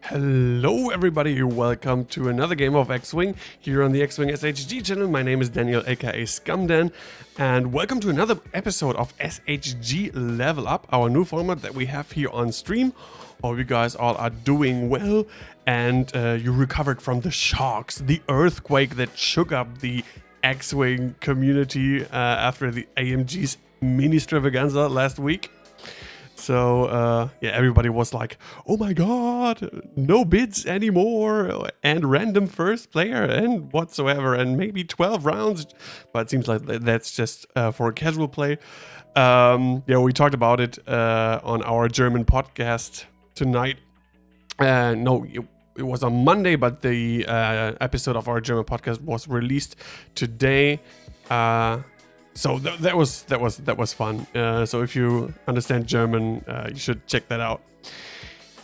Hello everybody, welcome to another game of X-Wing here on the X-Wing SHG channel. My name is Daniel aka Scumdan and welcome to another episode of SHG Level Up, our new format that we have here on stream. Hope you guys all are doing well and you recovered from the shocks, the earthquake that shook up the X-Wing community after the AMG's mini extravaganza last week. So, yeah, everybody was like, oh my god, no bids anymore, and random first player, and whatsoever, and maybe 12 rounds. But it seems like that's just for casual play. Yeah, we talked about it on our German podcast tonight. No, it was on Monday, but the episode of our German podcast was released today. So that was fun. So if you understand German, you should check that out.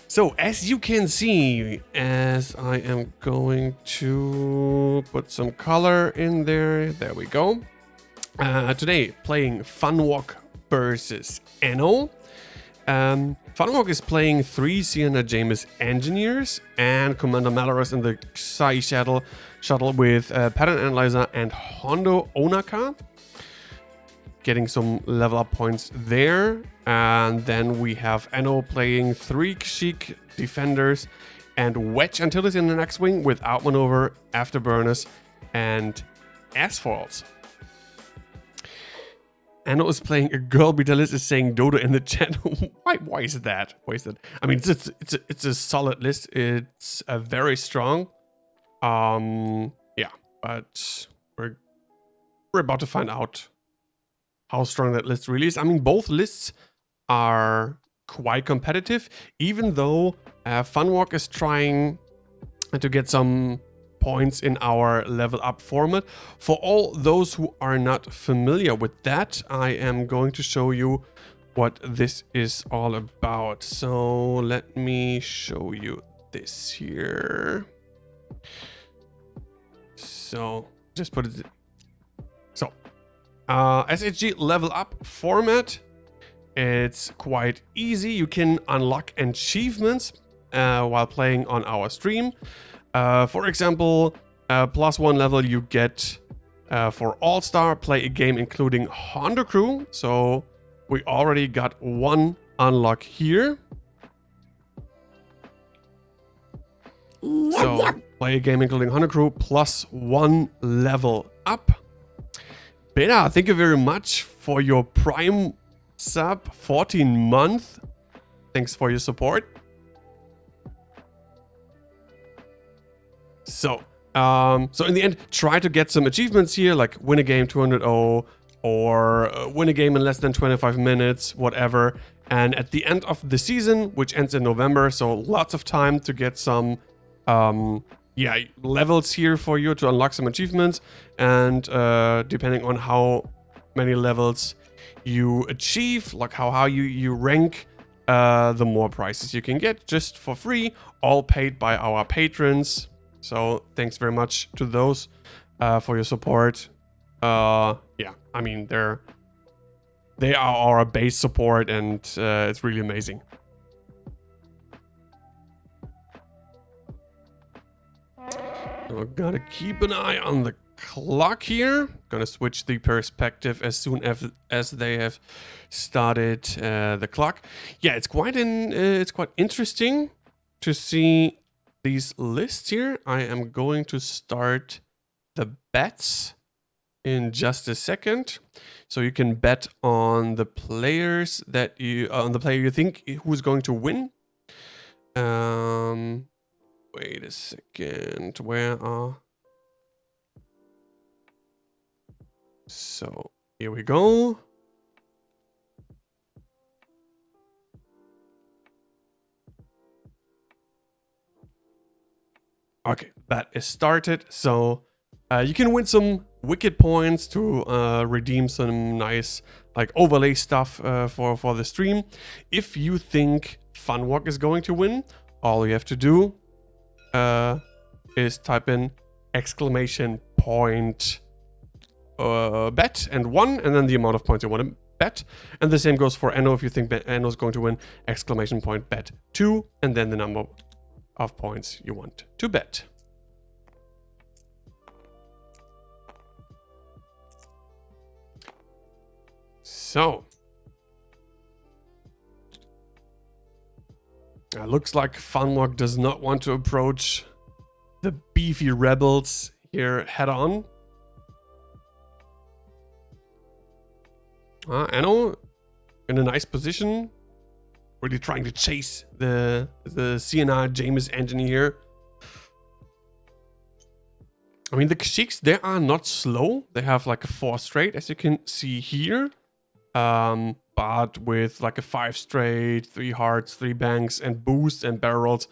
So as you can see, as I am going to put some color in there, there we go. Today playing Funwok versus Enno. Funwok is playing 3 Sienna Jameis engineers and Commander Malorus in the Sai shuttle with Pattern Analyzer and Hondo Onaka. Getting some level up points there, and then we have Enno playing 3 Chic defenders and Wedge Antilles in the next wing with outmaneuver, afterburners, and S-foils. Enno is playing a girl. Vitalis is saying Dodo in the chat. Why is that? Why is that? I mean, it's a solid list. It's very strong. Yeah, but we're about to find out how strong that list really is. I mean, both lists are quite competitive, even though Funwok is trying to get some points in our level up format. For all those who are not familiar with that, I am going to show you what this is all about. So let me show you this here. So just put it. So SHG Level Up format, it's quite easy. You can unlock achievements while playing on our stream. For example, +1 level you get for All-Star, play a game including Honda Crew. So we already got 1 unlock here. So play a game including Honda Crew +1 level up. Beta, thank you very much for your Prime sub, 14 month. Thanks for your support. So in the end, try to get some achievements here, like win a game 200-0 or win a game in less than 25 minutes, whatever. And at the end of the season, which ends in November, so lots of time to get some levels here for you to unlock some achievements, and depending on how many levels you achieve, like how you rank, the more prizes you can get just for free, all paid by our patrons. So thanks very much to those for your support. Yeah, I mean they are our base support, and it's really amazing. So gotta keep an eye on the clock here. Gonna switch the perspective as soon as they have started the clock. Yeah, it's quite interesting to see these lists here. I am going to start the bets in just a second, so you can bet on the players that on the player you think who's going to win. Wait a second, where are... So, here we go. Okay, that is started. So, you can win some wicked points to redeem some nice like overlay stuff for the stream. If you think Funwok is going to win, all you have to do is type in !point bet and 1, and then the amount of points you want to bet. And the same goes for Enno. If you think Enno is going to win, !point bet 2, and then the number of points you want to bet. So, looks like Funwok does not want to approach the beefy rebels here head on. Enno in a nice position, really trying to chase the CNR James engine here. I mean, the Kashyyyks, they are not slow. They have like a 4 straight, as you can see here. But with like a 5 straight, 3 hearts, 3 banks, and boosts and barrels,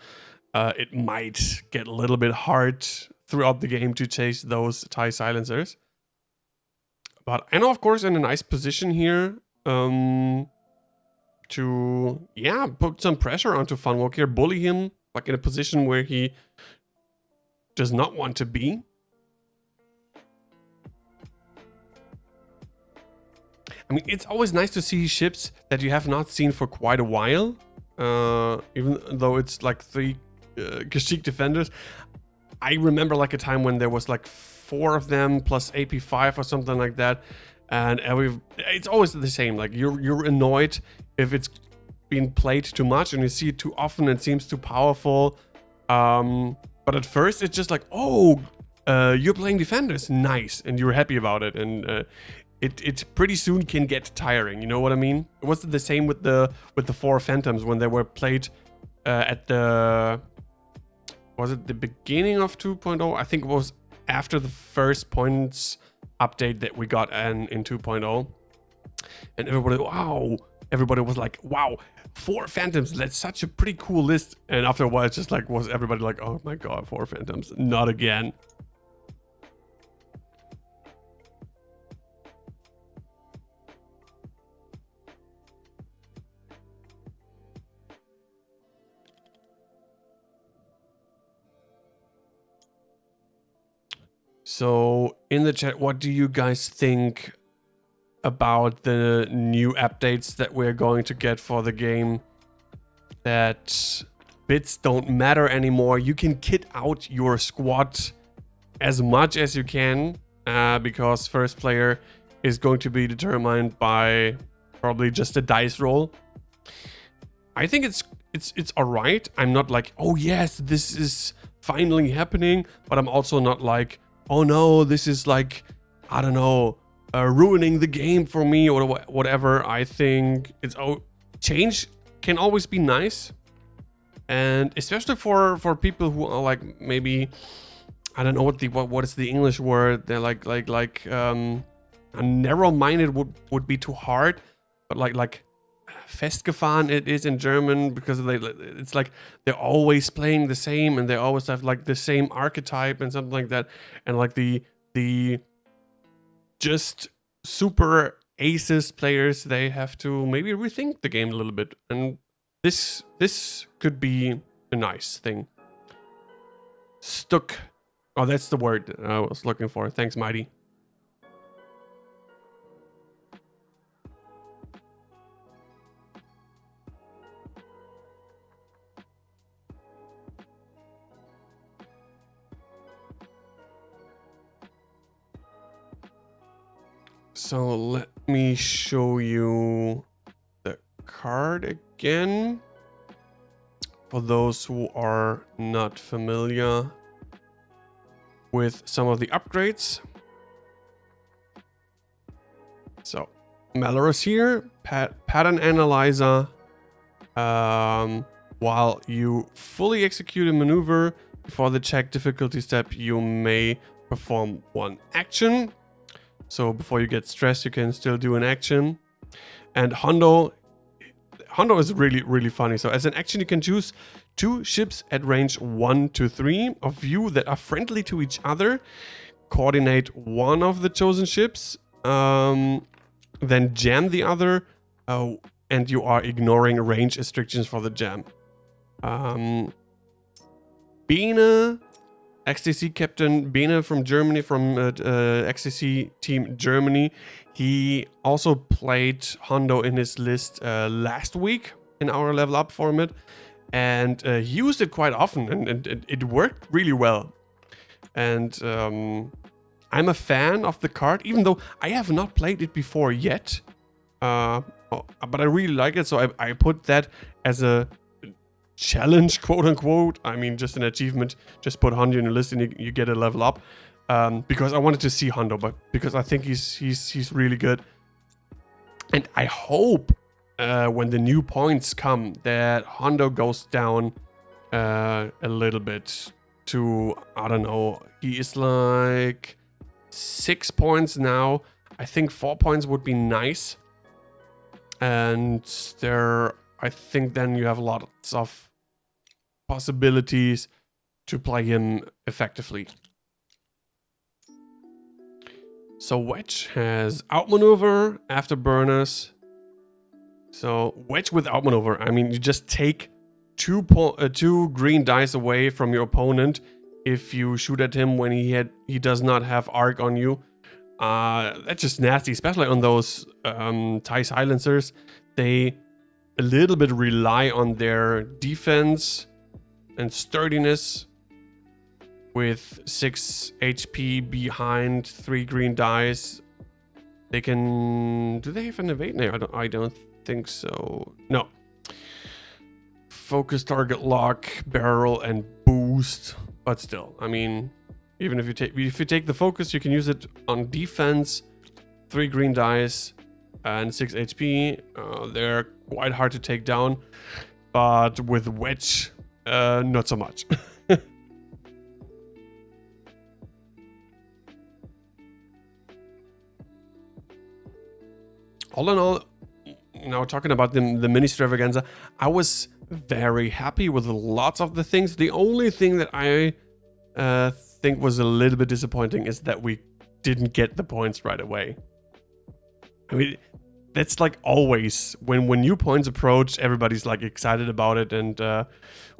it might get a little bit hard throughout the game to chase those TIE silencers. But Enno, of course, in a nice position here to, yeah, put some pressure onto Funwok here, bully him, like in a position where he does not want to be. I mean, it's always nice to see ships that you have not seen for quite a while, even though it's like 3 Kashyyyk defenders. I remember like a time when there was like 4 of them plus AP5 or something like that, and it's always the same. Like you're annoyed if it's been played too much and you see it too often and it seems too powerful. But at first it's just like, oh, you're playing defenders, nice, and you're happy about it, and it pretty soon can get tiring. You know what I mean? It was the same with the 4 Phantoms when they were played at the, was it the beginning of 2.0? I think it was after the first points update that we got in 2.0. And everybody was like, wow, 4 Phantoms, that's such a pretty cool list. And after a while, it's just like, was everybody like, oh my god, 4 Phantoms, not again. So in the chat, what do you guys think about the new updates that we're going to get for the game? That bits don't matter anymore. You can kit out your squad as much as you can, because first player is going to be determined by probably just a dice roll. I think it's all right. I'm not like, oh yes, this is finally happening, but I'm also not like, oh no, this is like, I don't know, ruining the game for me or whatever. I think change can always be nice, and especially for people who are like, maybe, I don't know what is the English word. They're like narrow-minded would be too hard, but like festgefahren it is in German, because it's like they're always playing the same and they always have like the same archetype and something like that, and like the just super aces players, they have to maybe rethink the game a little bit, and this could be a nice thing. Stuck, oh, that's the word I was looking for. Thanks, Mighty. So let me show you the card again, for those who are not familiar with some of the upgrades. So Malorus here, pattern analyzer. While you fully execute a maneuver before the check difficulty step, you may perform 1 action. So before you get stressed, you can still do an action. And Hondo is really, really funny. So as an action, you can choose 2 ships at range 1 to 3 of you that are friendly to each other. Coordinate one of the chosen ships, then jam the other, and you are ignoring range restrictions for the jam. Bene, XTC Captain Bene from Germany, from XTC Team Germany. He also played Hondo in his list last week in our Level Up format. and he used it quite often, and it worked really well. And I'm a fan of the card, even though I have not played it before yet. But I really like it, so I put that as a challenge, quote unquote. I mean, just an achievement. Just put Hondo in your list and you get a level up. Because I wanted to see Hondo, but because I think he's really good. And I hope when the new points come that Hondo goes down a little bit to, I don't know, he is like 6 points now. I think 4 points would be nice. And I think then you have lots of possibilities to play him effectively. So Wedge has outmaneuver, afterburners. So Wedge with outmaneuver, I mean, you just take two green dice away from your opponent if you shoot at him when he does not have arc on you. That's just nasty, especially on those TIE silencers. They a little bit rely on their defense and sturdiness. With 6 HP behind 3 green dice, they can. Do they have an evade? No, I don't think so. No. Focus, target lock, barrel, and boost. But still, I mean, even if you take the focus, you can use it on defense. 3 green dice and 6 HP. They're quite hard to take down, but with Wedge, not so much. All in all, now talking about the mini extravaganza, I was very happy with lots of the things. The only thing that I think was a little bit disappointing is that we didn't get the points right away. I mean, that's like always when new points approach, everybody's like excited about it and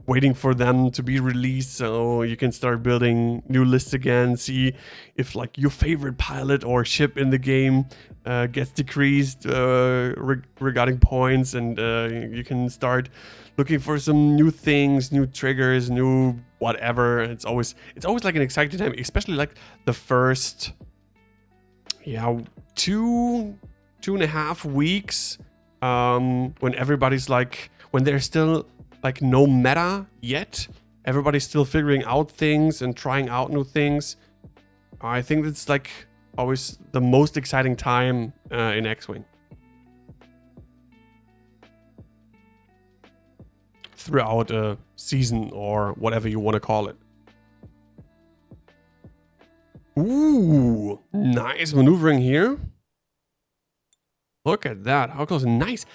waiting for them to be released so you can start building new lists again, see if like your favorite pilot or ship in the game gets decreased regarding points, and you can start looking for some new things, new triggers, new whatever. It's always like an exciting time, especially like the first 2.5 weeks, when everybody's like, when there's still like no meta yet, everybody's still figuring out things and trying out new things. I think that's like always the most exciting time in X-Wing. Throughout a season or whatever you want to call it. Ooh, nice maneuvering here. Look at that. How close. Nice.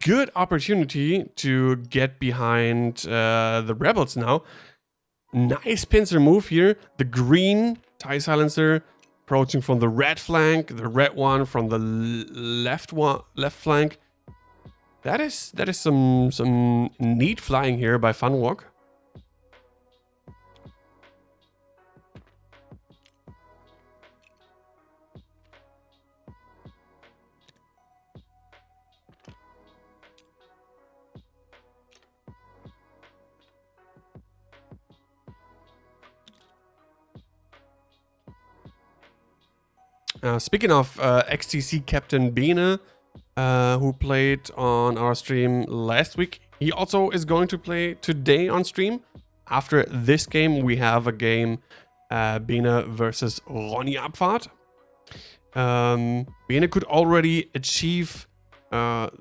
Good opportunity to get behind the rebels now. Nice pincer move here. The green TIE silencer approaching from the red flank. The red one from the left flank. That is some neat flying here by Funwok. Speaking of XTC Captain Bene, who played on our stream last week, he also is going to play today on stream. After this game, we have a game, Bene versus Ronny Abfahrt. Bene could already achieve one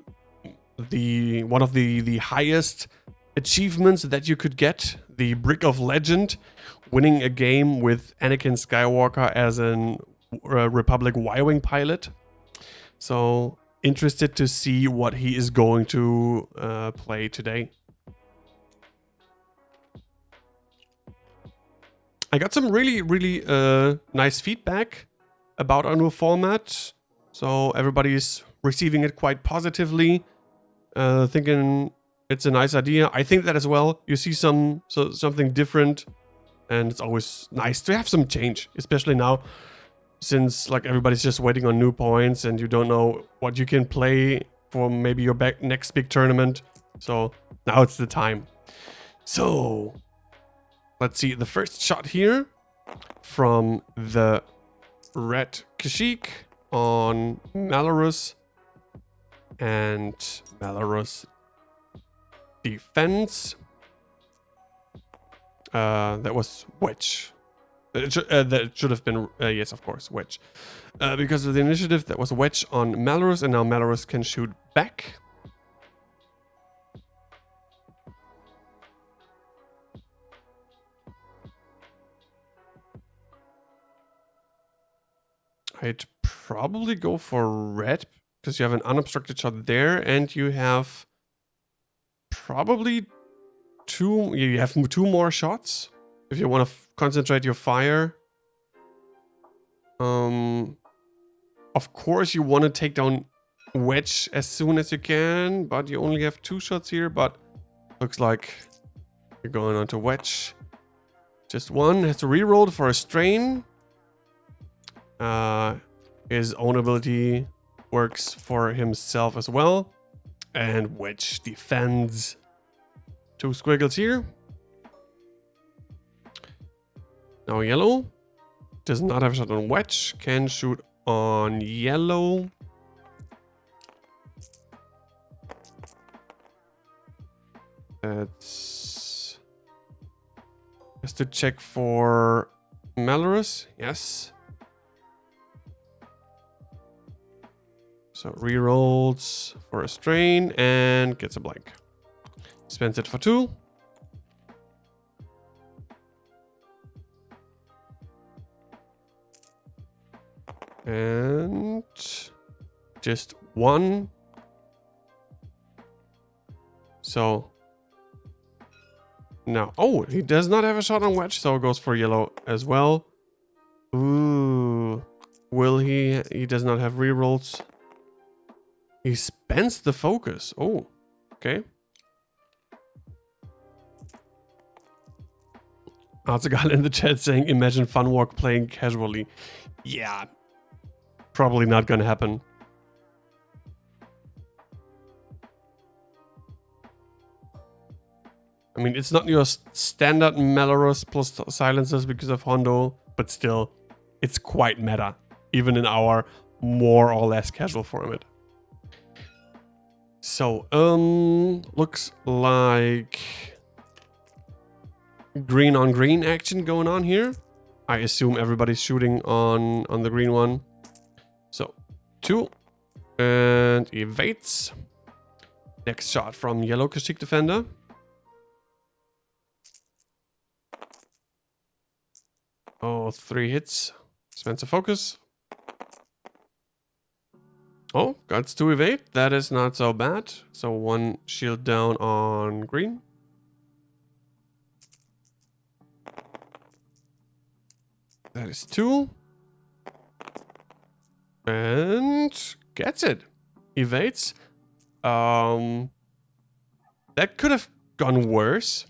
of the highest achievements that you could get, the Brick of Legend, winning a game with Anakin Skywalker as an Republic Y-Wing pilot. So interested to see what he is going to play today. I got some really nice feedback about our new format, so everybody's receiving it quite positively, thinking it's a nice idea. I think that as well. You see something different, and it's always nice to have some change, especially now, since like everybody's just waiting on new points and you don't know what you can play for maybe your next big tournament. So now it's the time. So, let's see. The first shot here from the red Kashyyyk on Malorus. And Malorus defense. That was Wedge. That should have been, yes, of course, Wedge. Because of the initiative, that was Wedge on Malorus, and now Malorus can shoot back. I'd probably go for red, because you have an unobstructed shot there, and you have probably you have 2 more shots if you want to concentrate your fire. Of course you want to take down Wedge as soon as you can, but you only have 2 shots here. But looks like you're going on to Wedge. Just 1 has to reroll for a strain. His own ability works for himself as well, and Wedge defends. 2 squiggles here. Now yellow does not have a shot on Wedge, can shoot on yellow. That's just to check for Malorus. Yes. So rerolls for a strain and gets a blank. Spends it for 2. And just 1. So now, oh, he does not have a shot on Wedge, so it goes for yellow as well. Ooh, will he? He does not have rerolls. He spends the focus. Oh, okay. Arzagal in the chat saying, imagine Funwok playing casually. Yeah, probably not gonna happen. I mean, it's not your standard Malorus plus silencers because of Hondo, but still, it's quite meta, even in our more or less casual format. So, looks like green on green action going on here. I assume everybody's shooting on the green one. So 2 and evades. Next shot from yellow Kashyyyk defender. Oh, 3 hits. Spencer focus. Oh, got 2 evade. That is not so bad. So 1 shield down on green. That is 2. And gets it. Evades. That could have gone worse.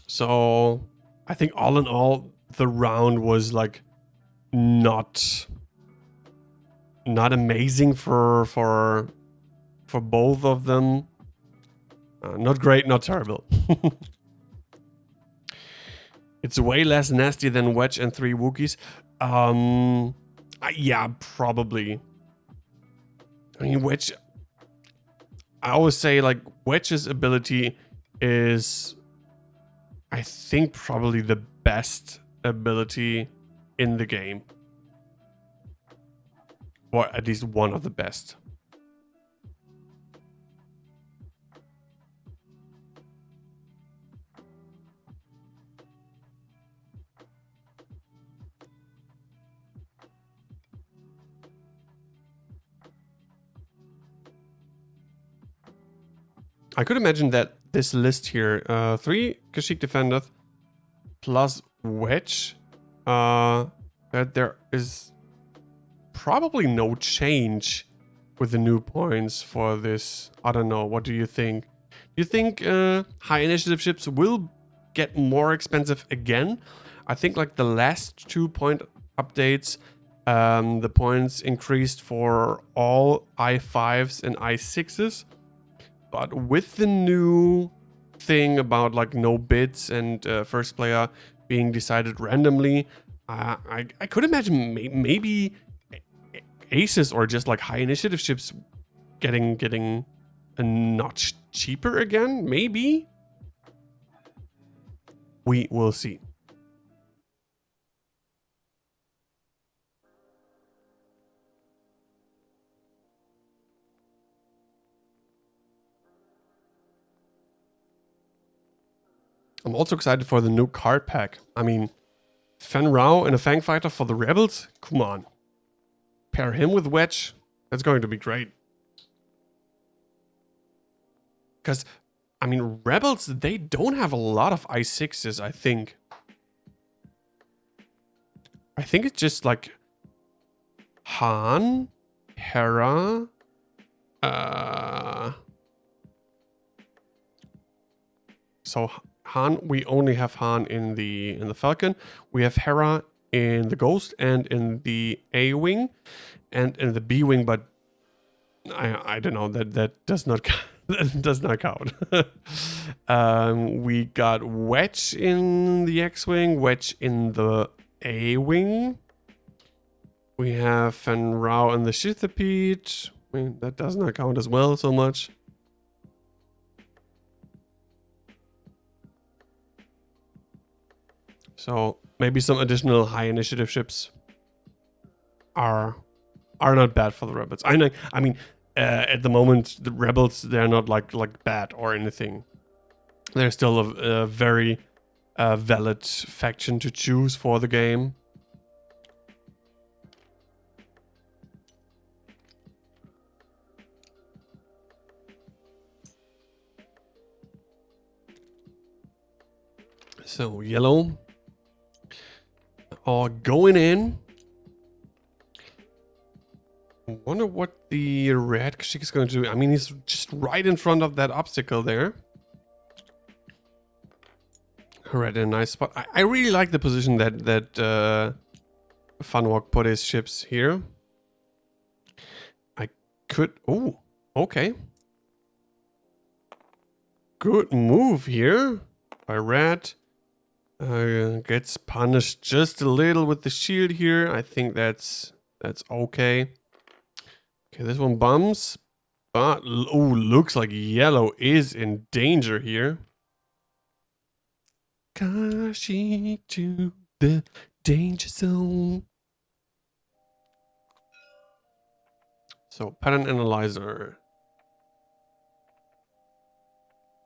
So I think all in all, the round was like not amazing for both of them. Not great, not terrible. It's way less nasty than Wedge and 3 Wookiees. Yeah, probably. I mean, Wedge. I always say like Wedge's ability is, I think, probably the best ability in the game, or at least one of the best. I could imagine that this list here, 3 Kashyyyk defenders plus Wedge, that there is probably no change with the new points for this. I don't know. What do you think? Do you think high initiative ships will get more expensive again? I think like the last 2 point updates The points increased for all I5s and I6s. But with the new thing about like no bids and first player being decided randomly, I could imagine maybe aces or just like high initiative ships getting a notch cheaper again. Maybe we will see. I'm also excited for the new card pack. I mean, Fen Rao and a Fang Fighter for the Rebels? Come on. Pair him with Wedge. That's going to be great. Because, I mean, Rebels, they don't have a lot of I6s, I think. I think it's just like Han, Hera, so Han, we only have Han in the Falcon. We have Hera in the Ghost and in the A wing and in the B wing, but I don't know, that does not that does not count. We got Wedge in the X-wing, Wedge in the A wing. We have Fen Rao in the Shithapede. I mean, that does not count as well so much. So maybe some additional high initiative ships are not bad for the Rebels. I mean, at the moment the Rebels, they're not like bad or anything. They're still a very valid faction to choose for the game. So yellow are going in. I wonder what the red Kashyyyk is going to do. I mean, he's just right in front of that obstacle there. Right in a nice spot. I really like the position that Funwok put his ships here. I could... Oh, okay. Good move here by red. Gets punished just a little with the shield here. I think that's okay. Okay, this one bumps. But, oh, looks like yellow is in danger here. Kashyyyk to the danger zone. So, pattern analyzer.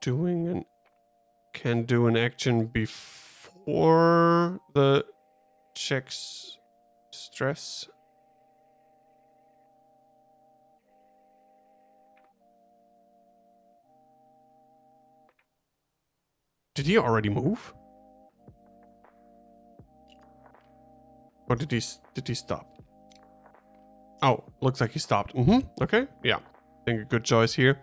Can do an action before the checks stress. Did he already move? Or did he stop? Oh, looks like he stopped. Okay, yeah. I think a good choice here.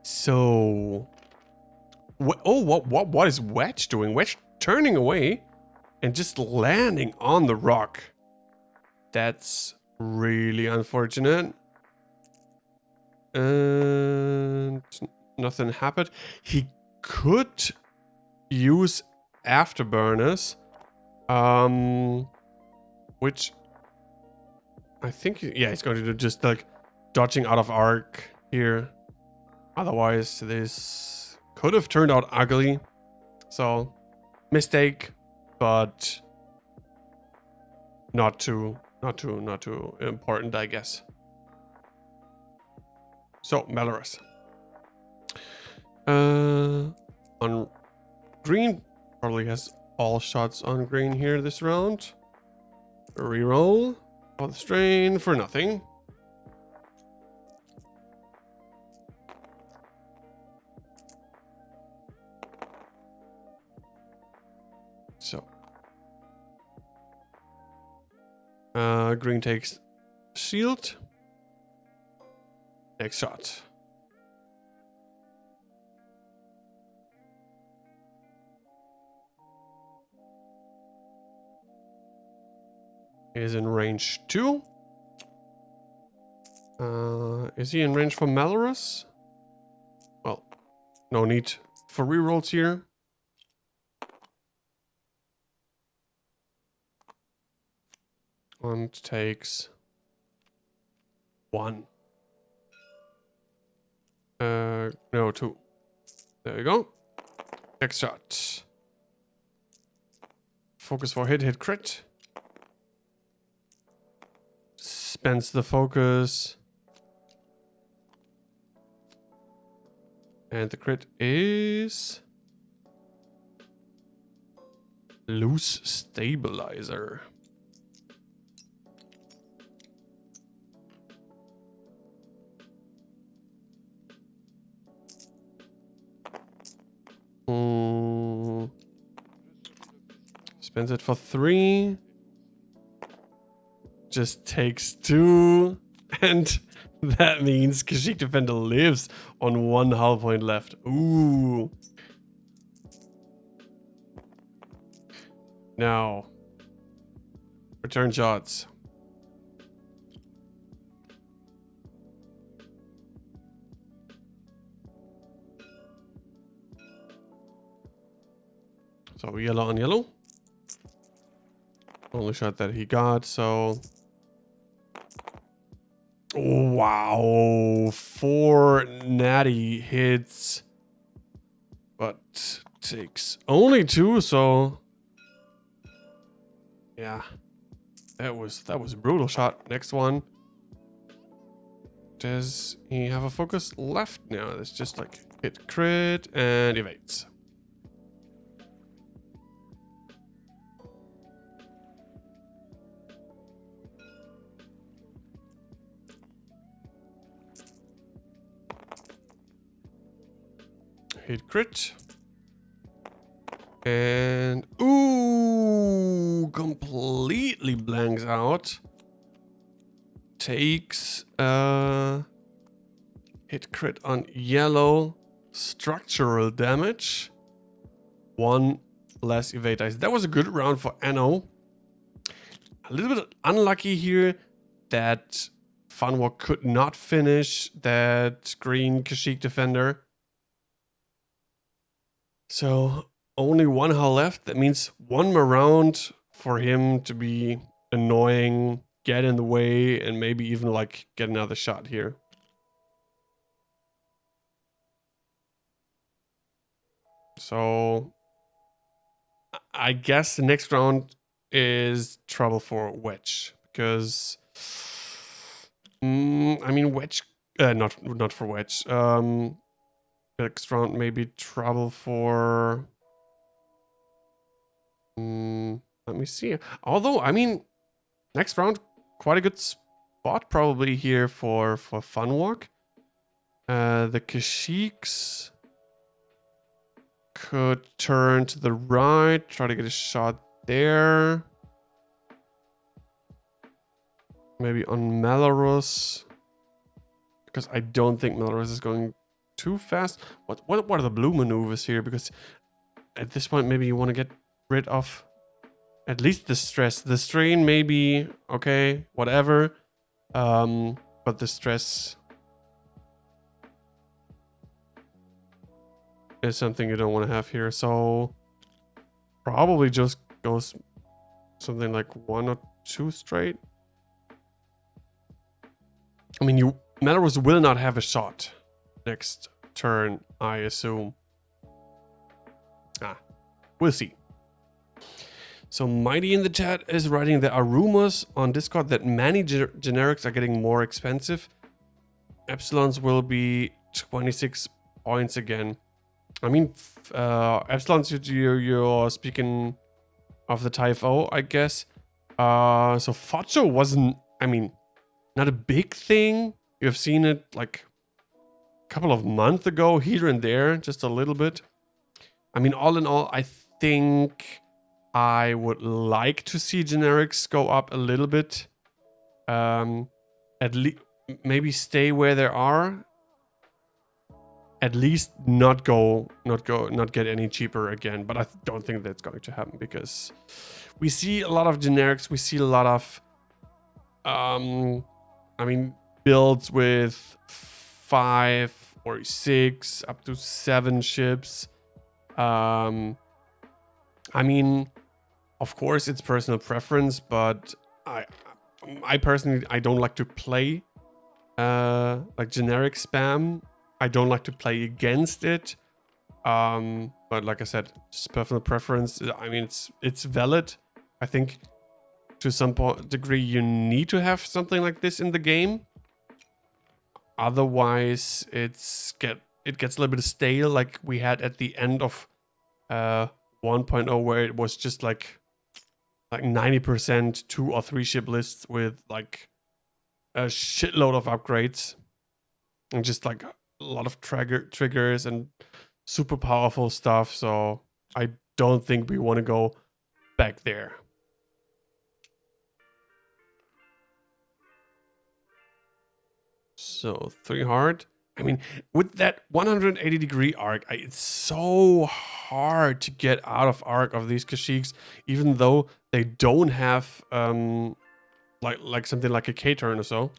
So, what is Wedge doing? Wedge turning away and just landing on the rock. That's really unfortunate. And nothing happened. He could use afterburners, which I think, yeah, he's going to do just like dodging out of arc here. Otherwise, this could have turned out ugly. So, mistake, but not too important, I guess. So, Belarus. On green, probably has all shots on green here this round. Reroll. All the strain for nothing. So. Green takes shield. Next shot. is in range 2. Is he in range for Malorus? Well, no need for rerolls here. And takes 1. No, 2. There you go. Next shot. Focus for hit crit. Spends the focus. And the crit is loose stabilizer. Spends it for 3. Just takes 2. And that means Kashyyyk Defender lives on 1 hull point left. Ooh. Now. Return shots. So yellow on yellow. Only shot that he got, so... Oh, wow. 4 natty hits. But takes only 2, so... Yeah. That was a brutal shot. Next one. Does he have a focus left? No, it's just like hit crit and evades. Hit crit. And ooh, completely blanks out. Takes hit crit on yellow, structural damage. 1 less evade dice. That was a good round for Enno. A little bit unlucky here that Funwok could not finish that green Kashyyyk Defender. So only 1 hull left. That means 1 more round for him to be annoying, get in the way, and maybe even like get another shot here. So I guess the next round is trouble for Wedge, because I mean Wedge, not for Wedge. Next round maybe trouble for. Let me see. Although I mean, next round quite a good spot probably here for Funwok. The Kashyyks could turn to the right, try to get a shot there. Maybe on Malorus, because I don't think Malorus is going too fast. What are the blue maneuvers here? Because at this point, maybe you want to get rid of at least the stress. The strain, maybe okay, whatever. But the stress is something you don't want to have here. So probably just goes something like 1 or 2 straight. I mean, Malorus will not have a shot next turn, I assume. We'll see. So Mighty in the chat is writing, there are rumors on Discord that many generics are getting more expensive. Epsilons will be 26 points again. I mean, Epsilons, you're speaking of the Typho, I guess. So Focho wasn't, I mean, not a big thing. You've seen it like a couple of months ago, here and there, just a little bit. I mean, all in all, I think I would like to see generics go up a little bit. At least maybe stay where they are. At least not get any cheaper again. But I don't think that's going to happen, because we see a lot of generics. We see a lot of I mean, builds with 5 or 6 up to 7 ships. I mean, of course, it's personal preference, but I personally, I don't like to play like generic spam. I don't like to play against it. But like I said, just personal preference. I mean, it's valid. I think to some degree you need to have something like this in the game. Otherwise, it gets a little bit stale, like we had at the end of 1.0, where it was just like 90% 2 or 3 ship lists with like a shitload of upgrades and just like a lot of triggers and super powerful stuff. So I don't think we want to go back there. So 3 hard. I mean, with that 180-degree arc, it's so hard to get out of arc of these Kashyyyks, even though they don't have like something like a K-turn or so.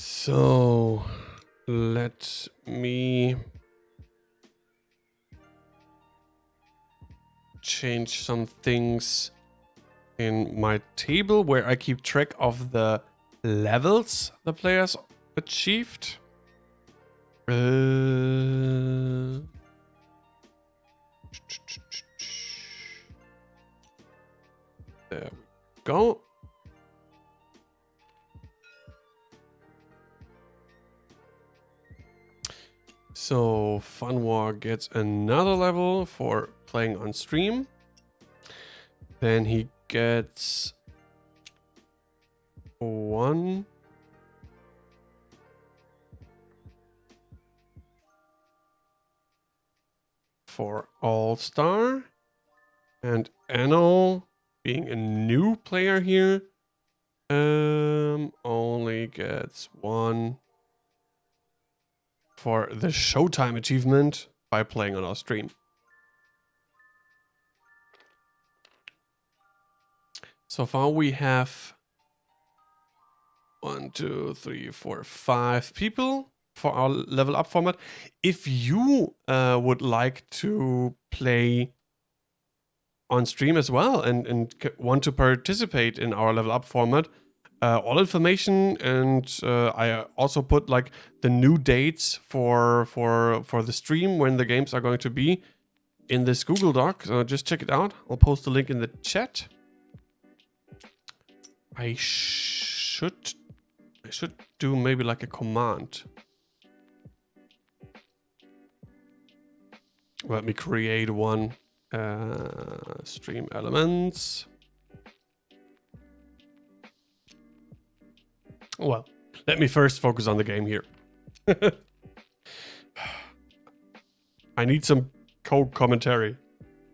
So let me change some things in my table where I keep track of the levels the players achieved. There we go. So Funwok gets another level for playing on stream. Then he gets 1 for All-Star. And Enno, being a new player here, only gets 1 for the Showtime achievement by playing on our stream. So far we have 1, 2, 3, 4, 5 people for our level up format. If you would like to play on stream as well and want to participate in our level up format, all information, and I also put like the new dates for the stream when the games are going to be in this Google Doc. So just check it out. I'll post the link in the chat. I should do maybe like a command. Let me create one. Stream elements. Well, let me first focus on the game here. I need some code commentary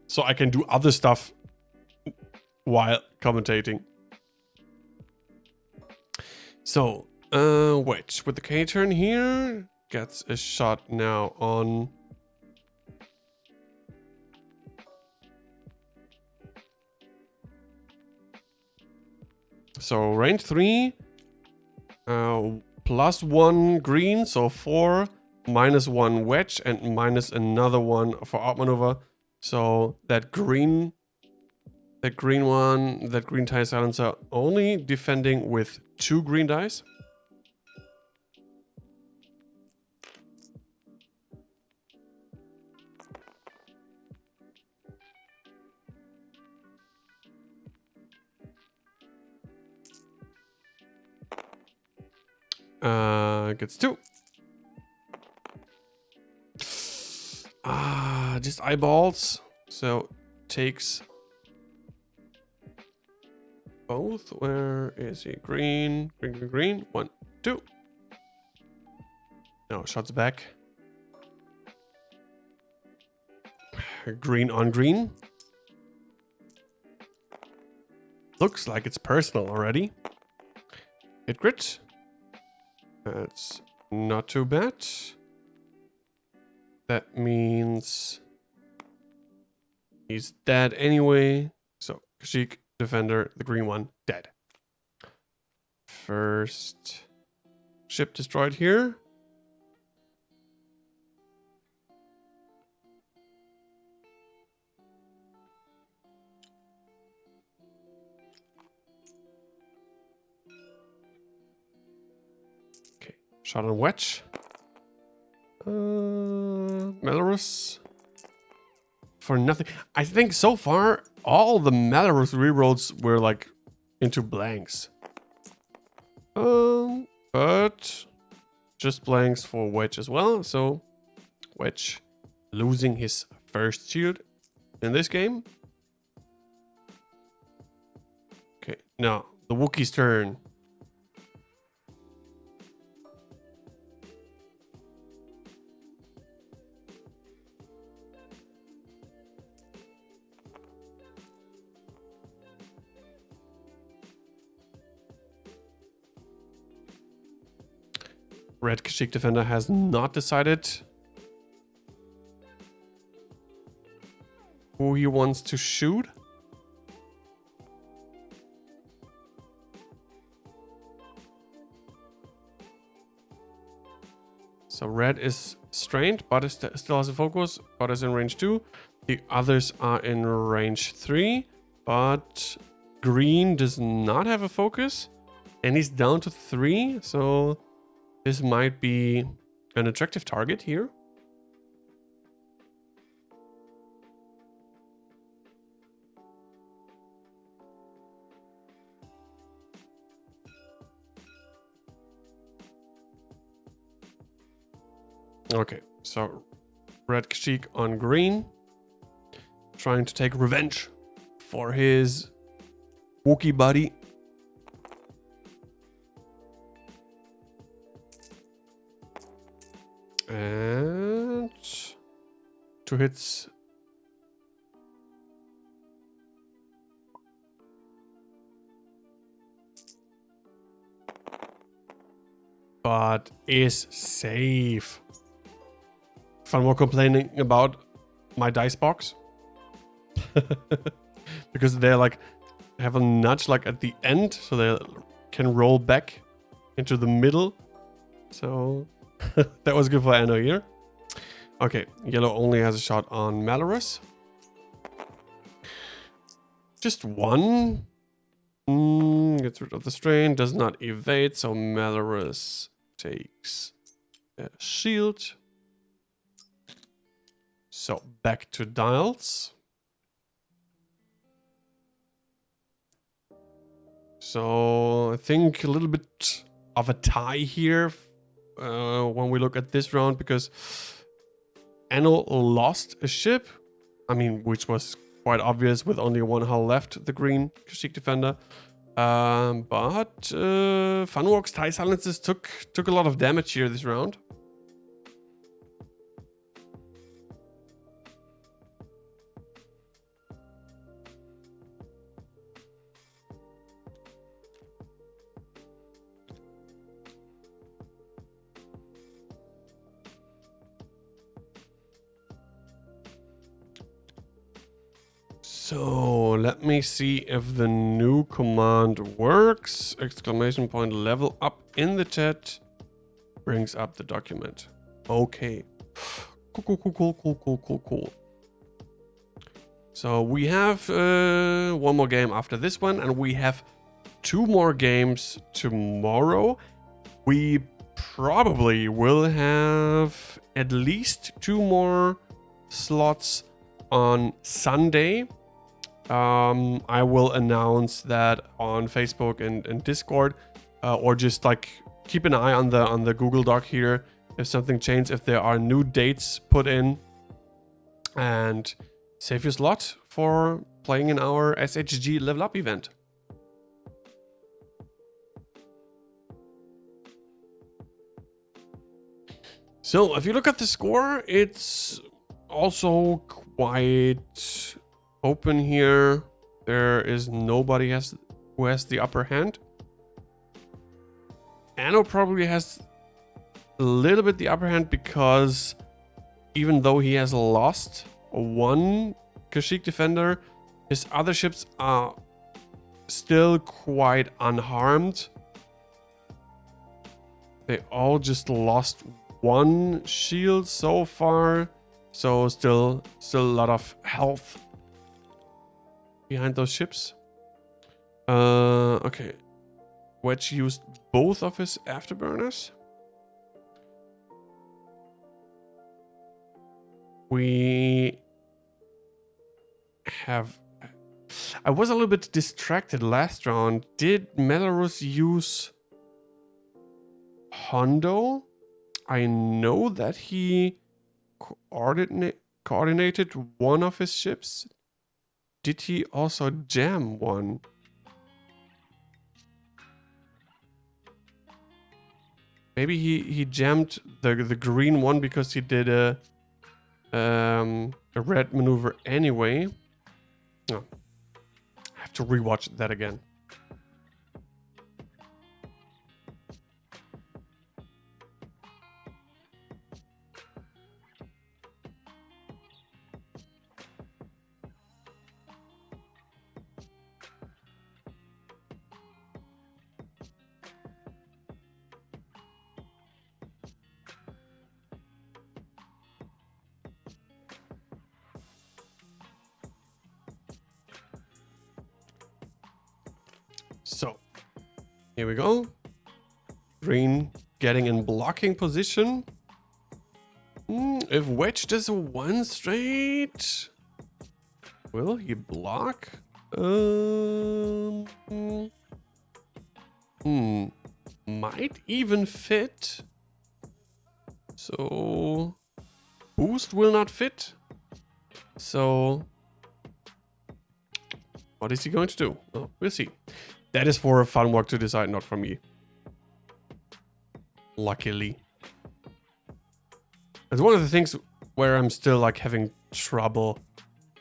so I can do other stuff while commentating. So, Wedge with the K-turn here gets a shot now on so range 3, +1 green, so 4, -1 wedge, and minus another 1 for outmaneuver. So that green one, that green tie silencer, only defending with 2 green dice. Gets 2. Just eyeballs. So takes both. Where is he? Green, green, green, green. 1, 2. No, shots back. Green on green. Looks like it's personal already. Hit crit. That's not too bad. That means he's dead anyway. So Kashyyyk, defender, the green one, dead. First ship destroyed here. Okay, shot on wedge. Melrose. For nothing. I think so far all the Melrose rerolls were like into blanks. But just blanks for Wedge as well. So Wedge losing his first shield in this game. Okay, now the Wookiee's turn. Red Kashyyyk defender has not decided who he wants to shoot. So red is strained, but it still has a focus, but is in range 2. The others are in range 3, but green does not have a focus, and he's down to 3, so this might be an attractive target here. Okay, so red Kashyyyk on green, trying to take revenge for his Wookiee buddy. And 2 hits. But is safe. Funwok complaining about my dice box. Because they're like, have a nudge like at the end, so they can roll back into the middle. So that was good for Enno here. Okay, yellow only has a shot on Malorus. Just 1. Gets rid of the strain, does not evade, so Malorus takes a shield. So back to dials. So I think a little bit of a tie here when we look at this round, because Enno lost a ship. I mean, which was quite obvious with only 1 hull left, the green Kashyyyk defender. But Funwok's tie silences took a lot of damage here this round. So let me see if the new command works. Exclamation point level up in the chat brings up the document. Okay. Cool. So we have 1 more game after this one, and we have 2 more games tomorrow. We probably will have at least 2 more slots on Sunday. I will announce that on Facebook and Discord, or just like keep an eye on the Google Doc here if something changed, if there are new dates put in, and save your slot for playing in our SHG Level Up event. So if you look at the score, it's also quite open here. There is nobody who has the upper hand. Enno probably has a little bit the upper hand because even though he has lost one Kashyyyk defender, his other ships are still quite unharmed. They all just lost one shield so far, so still a lot of health behind those ships. Okay, Wedge used both of his afterburners. We have... I was a little bit distracted last round. Did Melarus use Hondo? I know that he coordinated one of his ships. Did he also jam one? Maybe he jammed the green one because he did a red maneuver anyway. No, I have to rewatch that again. So, here we go. Green getting in blocking position. If Wedge does a one straight, will he block? Might even fit. So, boost will not fit. So, what is he going to do? Oh, we'll see. That is for Funwok to decide, not for me. Luckily. It's one of the things where I'm still like having trouble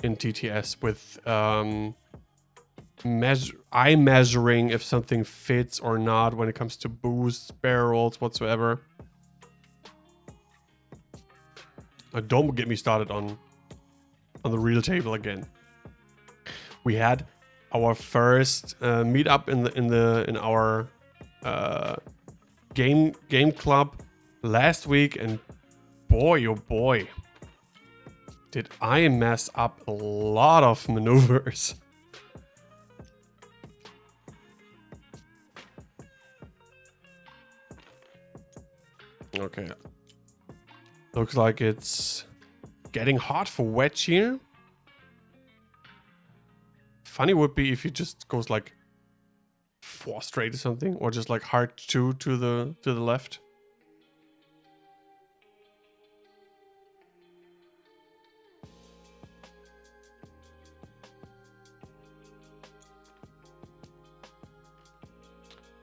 in TTS with measuring if something fits or not when it comes to boosts, barrels, whatsoever. Don't get me started on the real table again. We had our first meetup in our game club last week, and boy oh boy, did I mess up a lot of maneuvers. Okay, looks like it's getting hot for Wedge here. Funny would be if he just goes like 4 straight or something, or just like hard 2 to the left.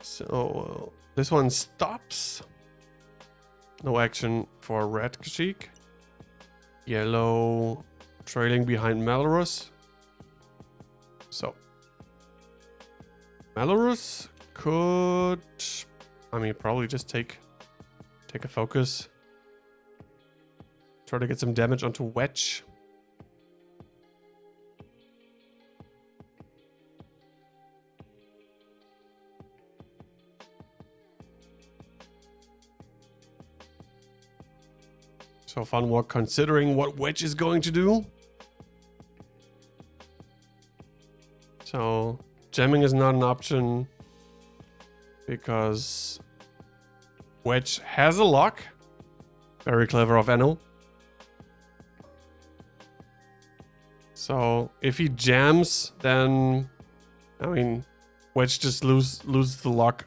So this one stops. No action for red Kashyyyk. Yellow trailing behind Melarus. So Melarus could, I mean, probably just take a focus. Try to get some damage onto Wedge. So Funwok considering what Wedge is going to do. So jamming is not an option because Wedge has a lock. Very clever of Enno. So if he jams, then I mean Wedge just loses the lock.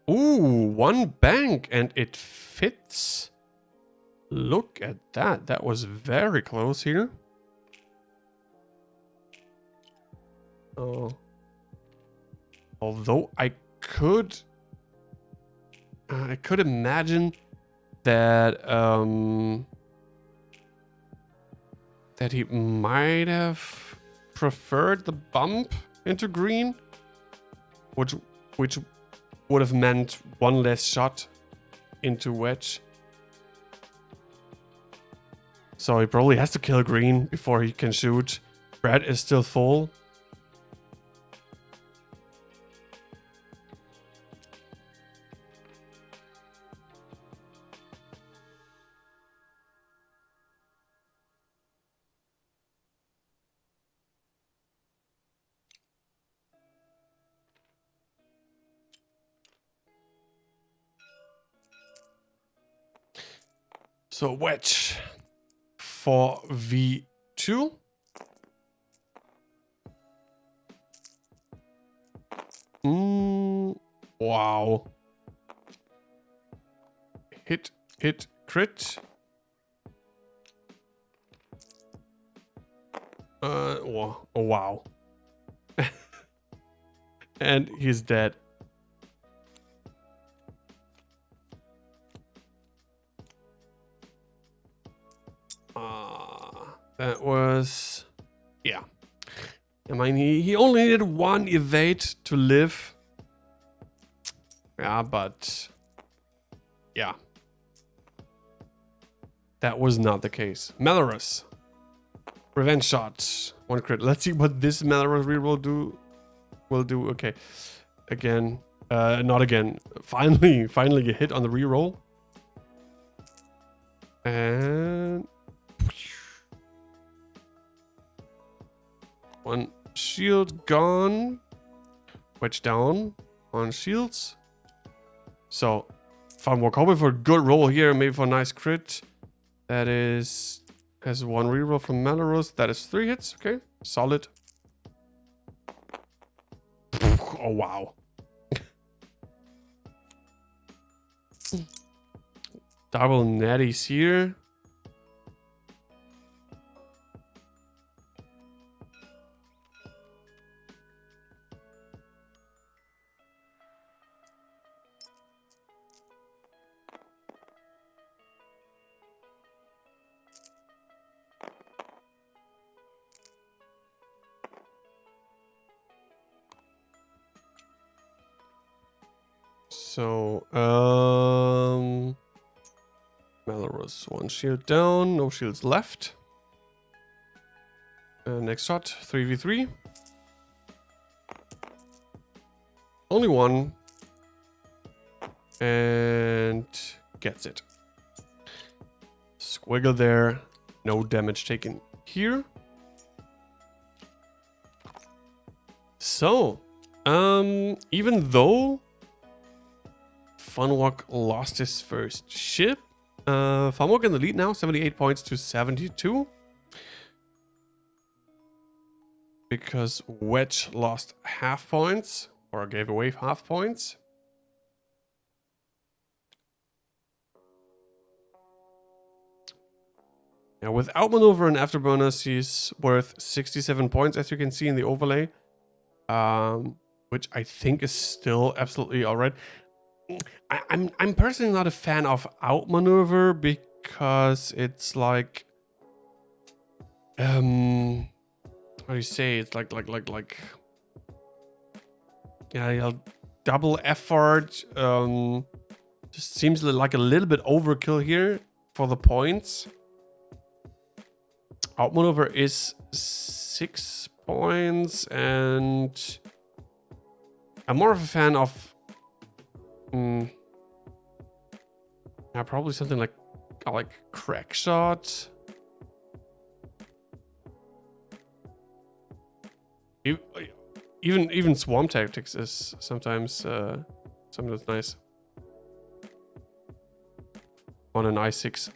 Ooh, one bank and it fits. Look at that. That was very close here. Oh. Although I could imagine that that he might have preferred the bump into green, which would have meant one less shot into wedge. So he probably has to kill green before he can shoot. Red is still full. So wedge for V2. Wow. Hit, crit. Oh, wow. And he's dead. That was... yeah. I mean, he only needed one evade to live. Yeah, but... yeah. That was not the case. Melorus. Revenge shot. One crit. Let's see what this Melorus reroll will do. Okay. Again. Not again. Finally a hit on the reroll. And... one shield gone. Wedge down on shields. So, Funwok hoping for a good roll here, maybe for a nice crit. That is... has one reroll from Melorus. That is 3 hits. Okay, solid. Oh, wow. Double natties here. So, Melorus, one shield down, no shields left. Next shot, 3v3. Only one. And gets it. Squiggle there, no damage taken here. So, even though Funwok lost his first ship, Funwok in the lead now, 78 points to 72. Because Wedge lost half points, or gave away half points. Now with outmaneuver and afterburners, he's worth 67 points, as you can see in the overlay. Which I think is still absolutely alright. I'm personally not a fan of outmaneuver because it's like how do you say, it's like yeah, double effort. Just seems like a little bit overkill here for the points. Outmaneuver is 6 points, and I'm more of a fan of yeah, probably something like crack shot. Even swarm tactics is sometimes something that's nice on an i6.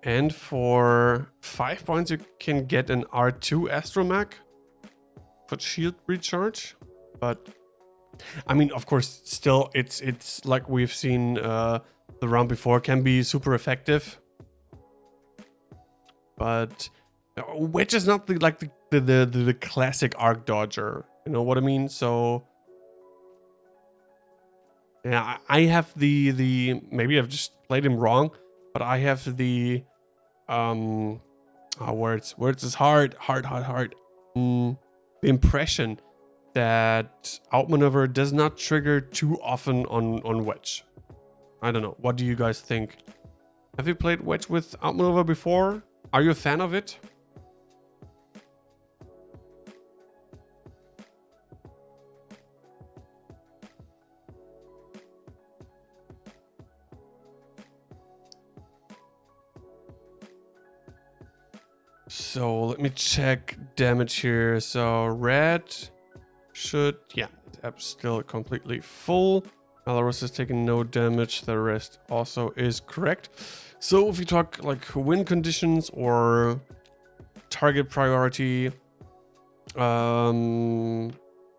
And for 5 points, you can get an R2 astromech could shield recharge, but I mean, of course, still it's like we've seen the round before, can be super effective. But Wedge is not the classic arc dodger, you know what I mean? So yeah, I have the maybe I've just played him wrong, but I have the words is hard. The impression that outmaneuver does not trigger too often on Wedge. I don't know. What do you guys think? Have you played Wedge with outmaneuver before? Are you a fan of it? So let me check damage here. So red should, yeah, that's still completely full. Belarus is taking no damage. The rest also is correct. So if you talk like win conditions or target priority, yeah,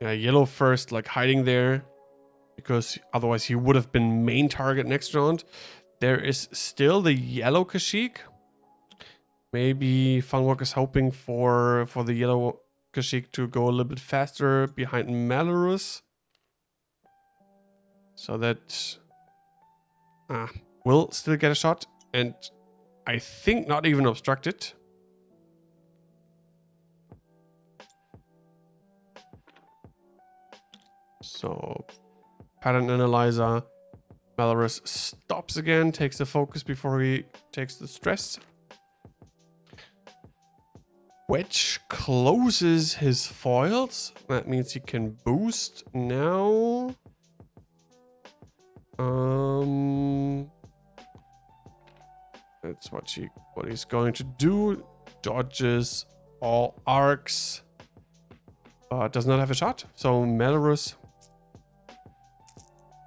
yellow first, like hiding there, because otherwise he would have been main target next round. There is still the yellow Kashyyyk. Maybe Funwok is hoping for the yellow Kashyyyk to go a little bit faster behind Malorus. So that will still get a shot. And I think not even obstructed. So pattern analyzer. Malorus stops again, takes the focus before he takes the stress. Wedge closes his foils. That means he can boost now. That's what he's going to do. Dodges all arcs, but does not have a shot. So Malorus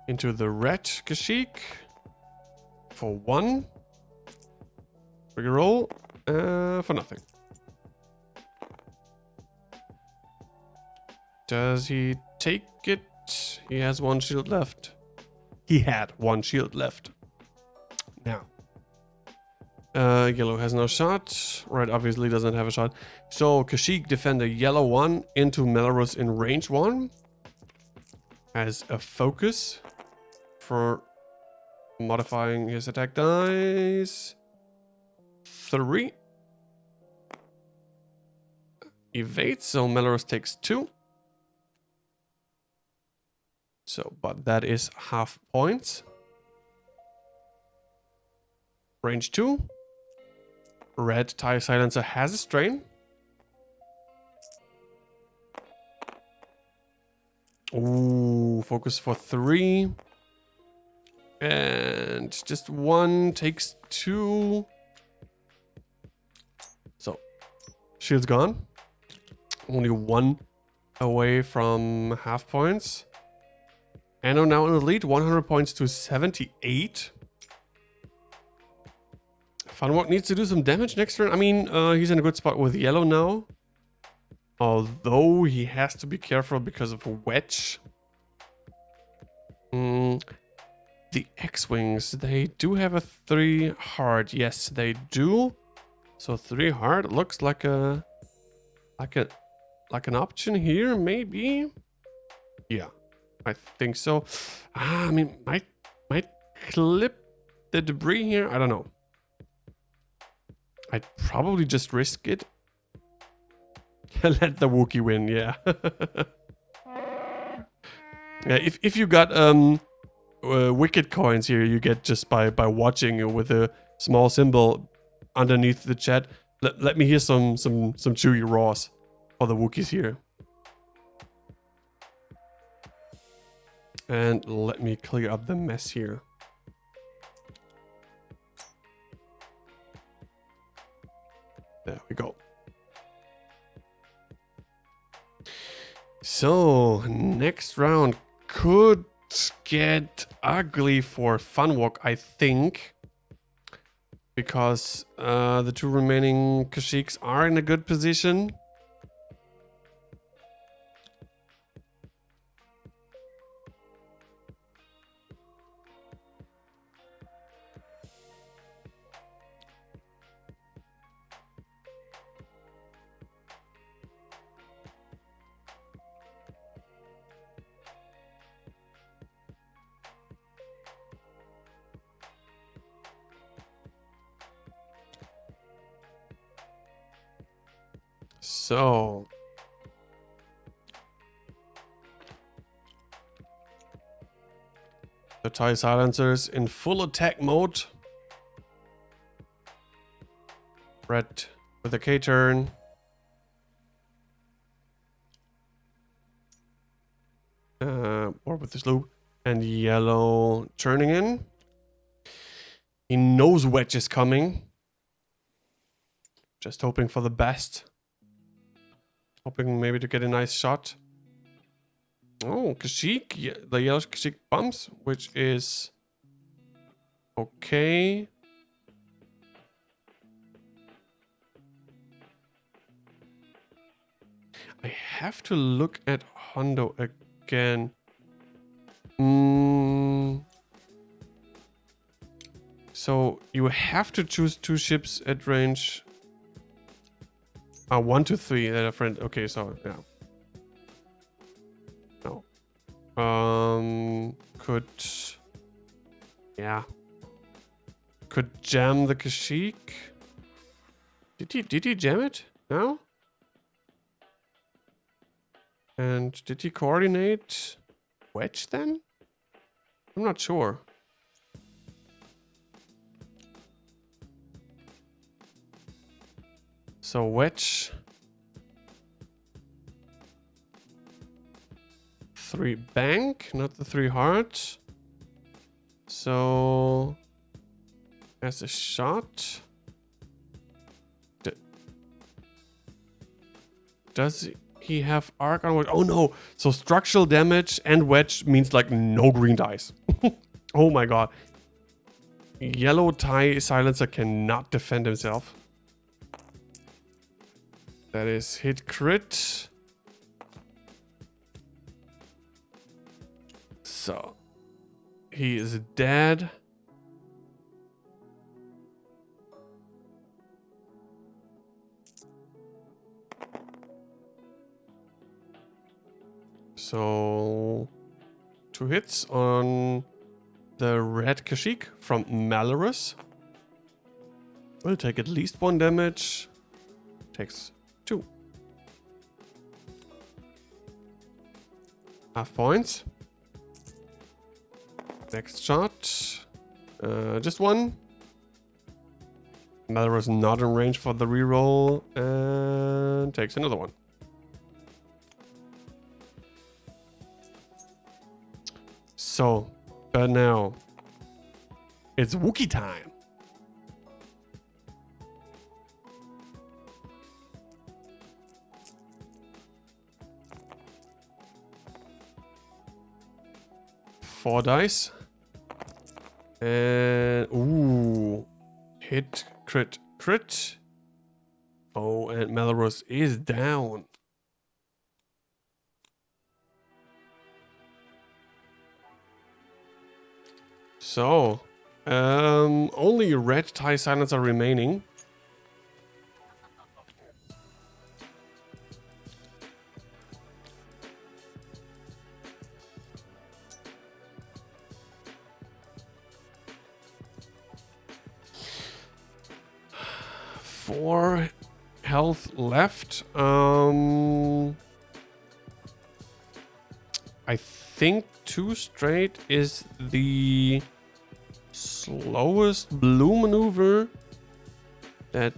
into the red Kashyyyk for 1. Reroll for nothing. Does he take it? He has 1 shield left. He had 1 shield left. Now. Yellow has no shot. Red obviously doesn't have a shot. So Kashyyyk defender yellow 1 into Malorus in range 1. Has a focus for modifying his attack dice. 3. Evades, so Malorus takes 2. So, but that is half points. Range 2. Red Tire Silencer has a strain. Ooh, focus for 3. And just 1 takes 2. So, shield's gone. Only 1 away from half points. Enno now in the lead, 100 points to 78. Funwok needs to do some damage next turn. I mean, he's in a good spot with yellow now. Although he has to be careful because of a wedge. The X-Wings, they do have a 3 hard. Yes, they do. So 3 hard looks like an option here, maybe. Yeah, I think so. I mean, might clip the debris here. I don't know. I'd probably just risk it. Let the Wookiee win, yeah. Yeah, if you got wicked coins here, you get just by watching with a small symbol underneath the chat. Let me hear some chewy raws for the Wookiees here. And let me clear up the mess here. There we go. So, next round could get ugly for Funwok, I think. Because the 2 remaining Kashyyks are in a good position. So the TIE silencers in full attack mode. Red with a K turn. Or with this loop. And yellow turning in. He knows Wedge is coming. Just hoping for the best. Hoping maybe to get a nice shot. Oh, Kashyyyk. Yeah, the yellow Kashyyyk bumps, which is okay. I have to look at Hondo again. So you have to choose 2 ships at range. 1 to 3 that are friend. Okay, so yeah. No. Could jam the Kashyyyk. Did he jam it? No? And did he coordinate Wedge then? I'm not sure. So Wedge. 3 bank, not the 3 heart. So as a shot. Does he have arc on Wedge? Oh no! So structural damage and Wedge means like no green dice. Oh my god. Yellow TIE silencer cannot defend himself. That is hit crit. So he is dead. So 2 hits on the red Kashyyyk from Malorus. Will take at least 1 damage. Takes 2. Half points. Next shot. Just 1. Malorus not in range for the reroll. And takes another 1. So, now it's Wookiee time. Four dice. And ooh, hit, crit, crit. Oh, and Malorus is down. So, only red TIE silencer remaining. Four health left. I think 2 straight is the slowest blue maneuver that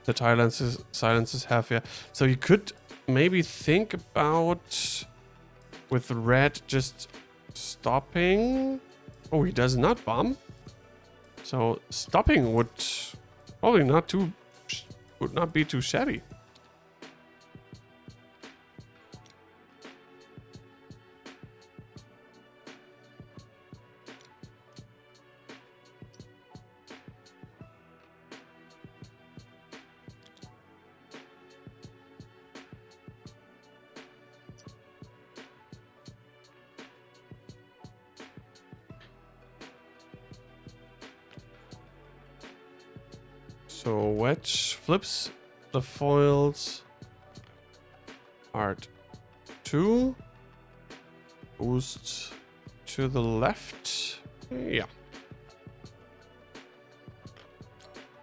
the TIE silencers have here. So you could maybe think about with red just stopping. Oh, he does not bomb. So stopping would probably would not be too shabby. So Wedge flips the foils. Art 2. Boost to the left. Yeah.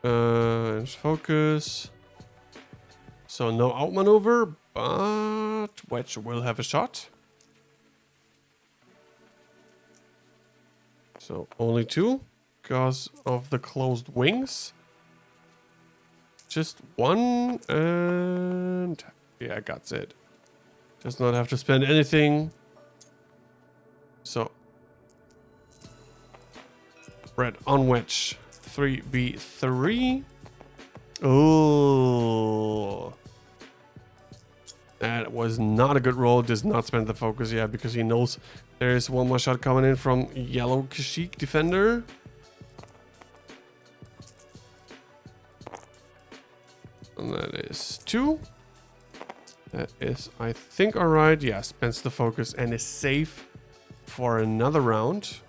And focus. So no outmaneuver, but Wedge will have a shot. So only 2 because of the closed wings. Just 1 and yeah, that's it. Does not have to spend anything. So red on Wedge. 3v3. Oh. That was not a good roll. Does not spend the focus yet because he knows there's one more shot coming in from yellow Kashyyyk defender. And that is 2. That is, I think, alright. Yeah, spends the focus and is safe for another round.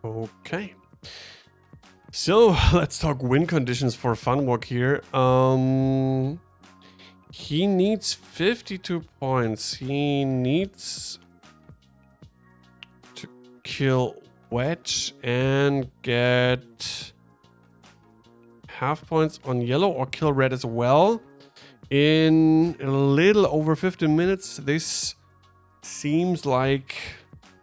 Okay. So let's talk win conditions for Funwok here. He needs 52 points. He needs to kill Wedge and get half points on yellow or kill red as well in a little over 15 minutes. This seems like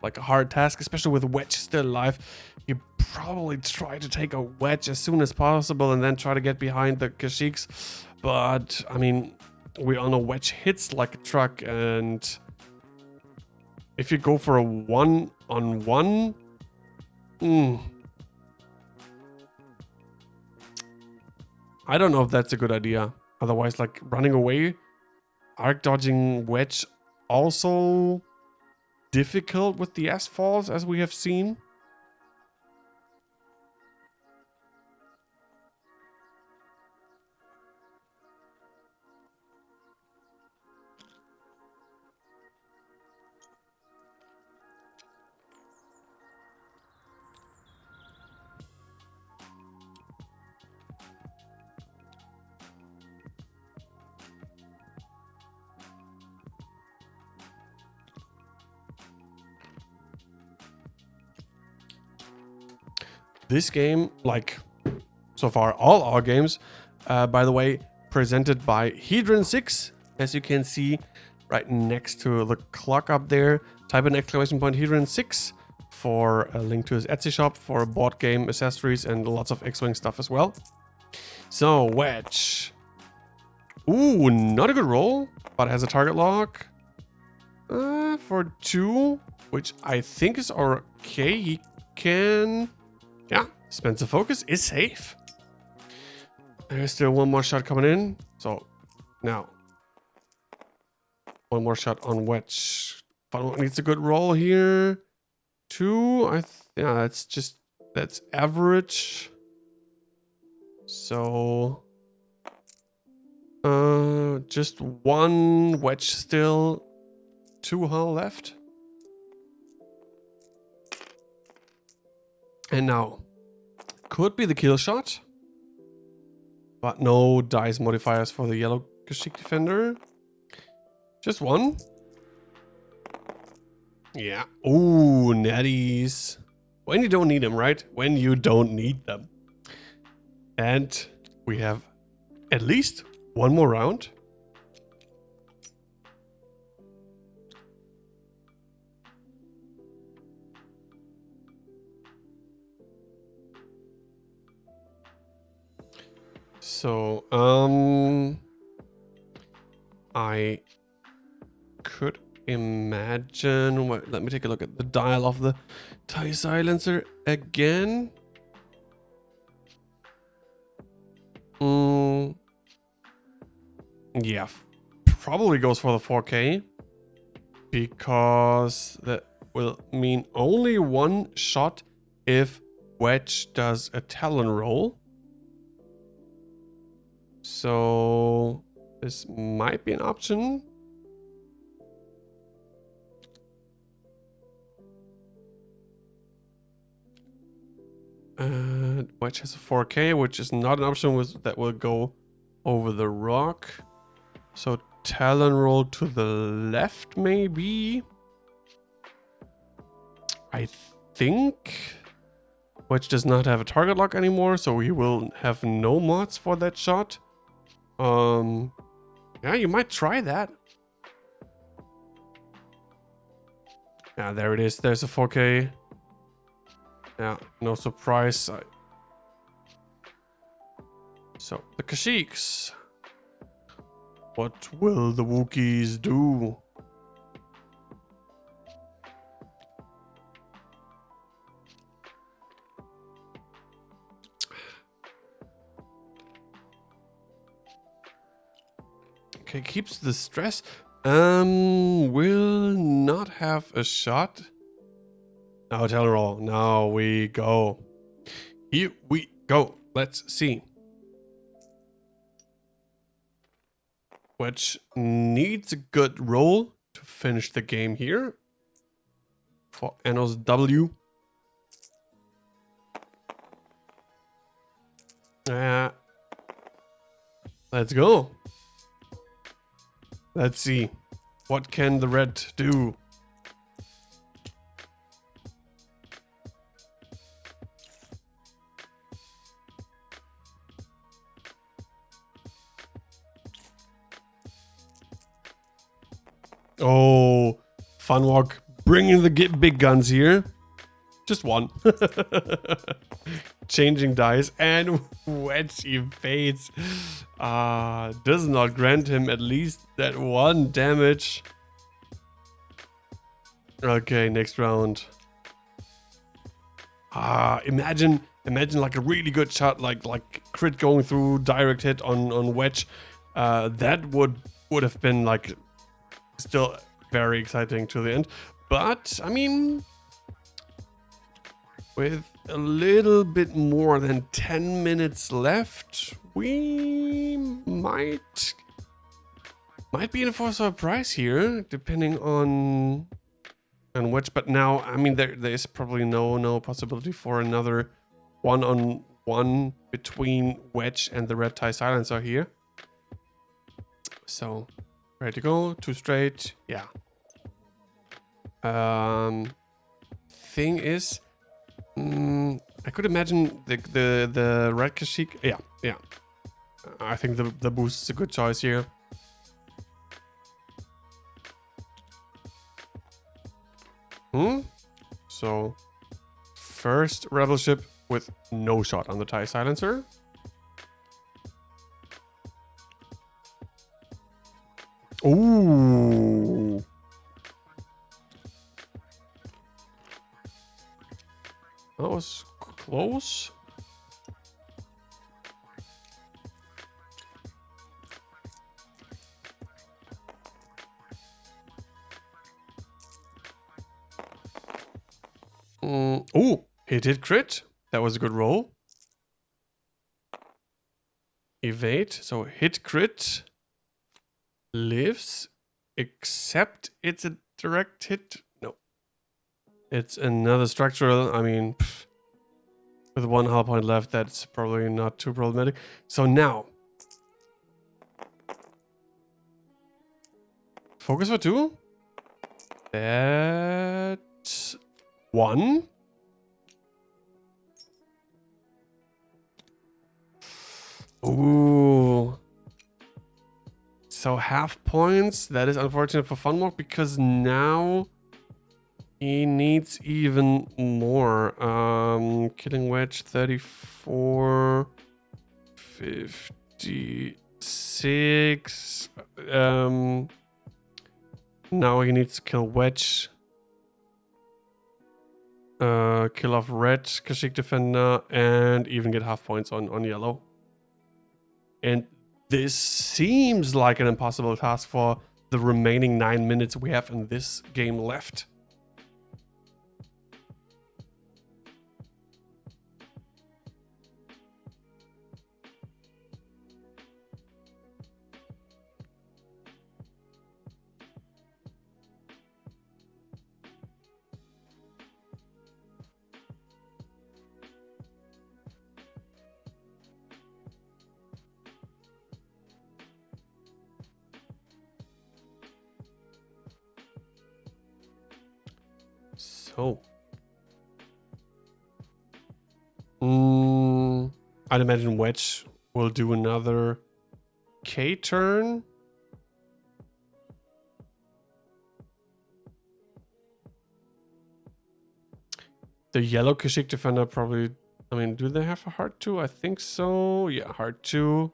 a hard task, especially with Wedge still alive. You probably try to take a Wedge as soon as possible and then try to get behind the Kashyyks. But I mean, we all know Wedge hits like a truck, and if you go for a 1-on-1, I don't know if that's a good idea. Otherwise, like running away, arc dodging Wedge also difficult with the S-falls, as we have seen. This game, like so far all our games, by the way, presented by Hedron 6, as you can see right next to the clock up there. Type in exclamation point Hedron 6 for a link to his Etsy shop for board game accessories and lots of X-Wing stuff as well. So, Wedge. Ooh, not a good roll, but has a target lock for 2, which I think is okay. He can... Yeah, spends the focus, is safe. There's still one more shot coming in. So now, one more shot on Wedge. Funwok needs a good roll here. 2, yeah, that's average. So, just 1 Wedge still. 2 hull left. And now, could be the kill shot, but no dice modifiers for the yellow Kashyyyk defender. Just 1. Yeah. Ooh, natties. When you don't need them, right? When you don't need them. And we have at least 1 more round. So, I could imagine. Wait, let me take a look at the dial of the tie silencer again. Yeah, probably goes for the 4K because that will mean only one shot if Wedge does a Talon roll. So this might be an option. Wedge has a 4K, which is not an option that will go over the rock. So Talon roll to the left, maybe. I think Wedge does not have a target lock anymore, so he will have no mods for that shot. Yeah, you might try that. Yeah, there it is. There's a 4K. Yeah, no surprise. So, the Kashyyyks. What will the Wookiees do? Okay, keeps the stress. Will not have a shot. Now tell roll. Now we go. Here we go. Let's see. Which needs a good roll to finish the game here. For Enno's W. Let's go. Let's see. What can the red do? Oh, Funwok bringing the big guns here. Just one. Changing dice and Wedge evades. Does not grant him at least that one damage. Okay, next round. Imagine like a really good shot, like crit going through, direct hit on Wedge. That would have been like still very exciting to the end. But I mean, with a little bit more than 10 minutes left, we might be in for a surprise here, depending on Wedge. But now, I mean, there is probably no possibility for another one-on-one between Wedge and the red tie silencer here. So, ready to go, 2 straight, yeah. Thing is, I could imagine the red Kashyyyk. Yeah. I think the boost is a good choice here. So, first rebel ship with no shot on the tie silencer. Ooh. That was close. Oh, he did crit. That was a good roll. Evade. So hit crit. Lives. Except it's a direct hit. No. It's another structural. I mean, with 1 hull point left, that's probably not too problematic. So now. Focus for 2. That's 1. Ooh. So half points. That is unfortunate for Funwok because now he needs even more. Killing Wedge 34, 50. D6. Now he needs to kill Wedge. Kill off red, Kashyyyk Defender, and even get half points on yellow. And this seems like an impossible task for the remaining 9 minutes we have in this game left. So, I'd imagine Wedge will do another K turn. The yellow Kashyyyk Defender probably, I mean, do they have a hard 2? I think so. Yeah, hard 2.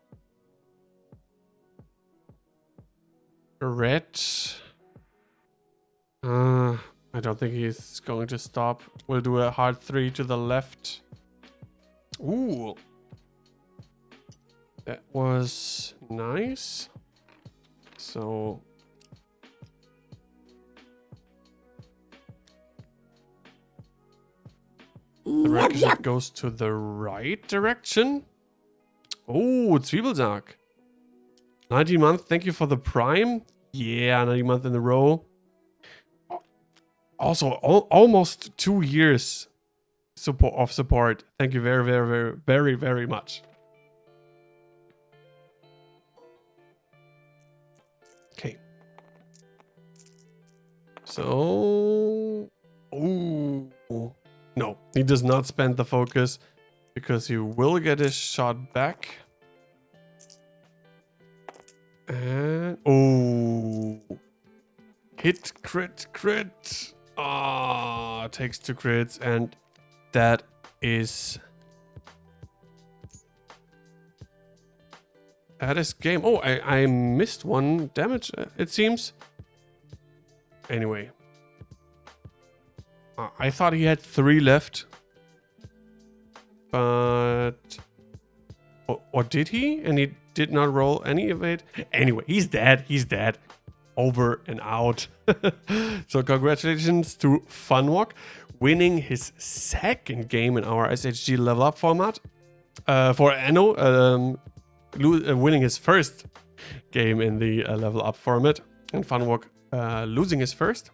Red. I don't think he's going to stop. We'll do a hard 3 to the left. Ooh. That was nice. So... the ricochet goes to the right direction. Oh, Zwiebelsack. 90 month, thank you for the prime. Yeah, 90 month in a row. Also, almost 2 years of support. Thank you very, very, very, very, very much. Okay. So... ooh. No, he does not spend the focus because he will get his shot back. And... oh. Hit, crit, crit. Ah, takes 2 crits, and that is game. Oh, I missed 1 damage, it seems. Anyway, I thought he had 3 left, but or did he? And he did not roll any of it. Anyway, he's dead. He's dead. Over and out. So congratulations to Funwok winning his 2nd game in our SHG Level Up format. For Enno winning his 1st game in the Level Up format, and Funwok losing his 1st.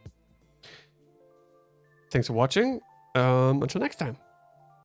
Thanks for watching. Until next time.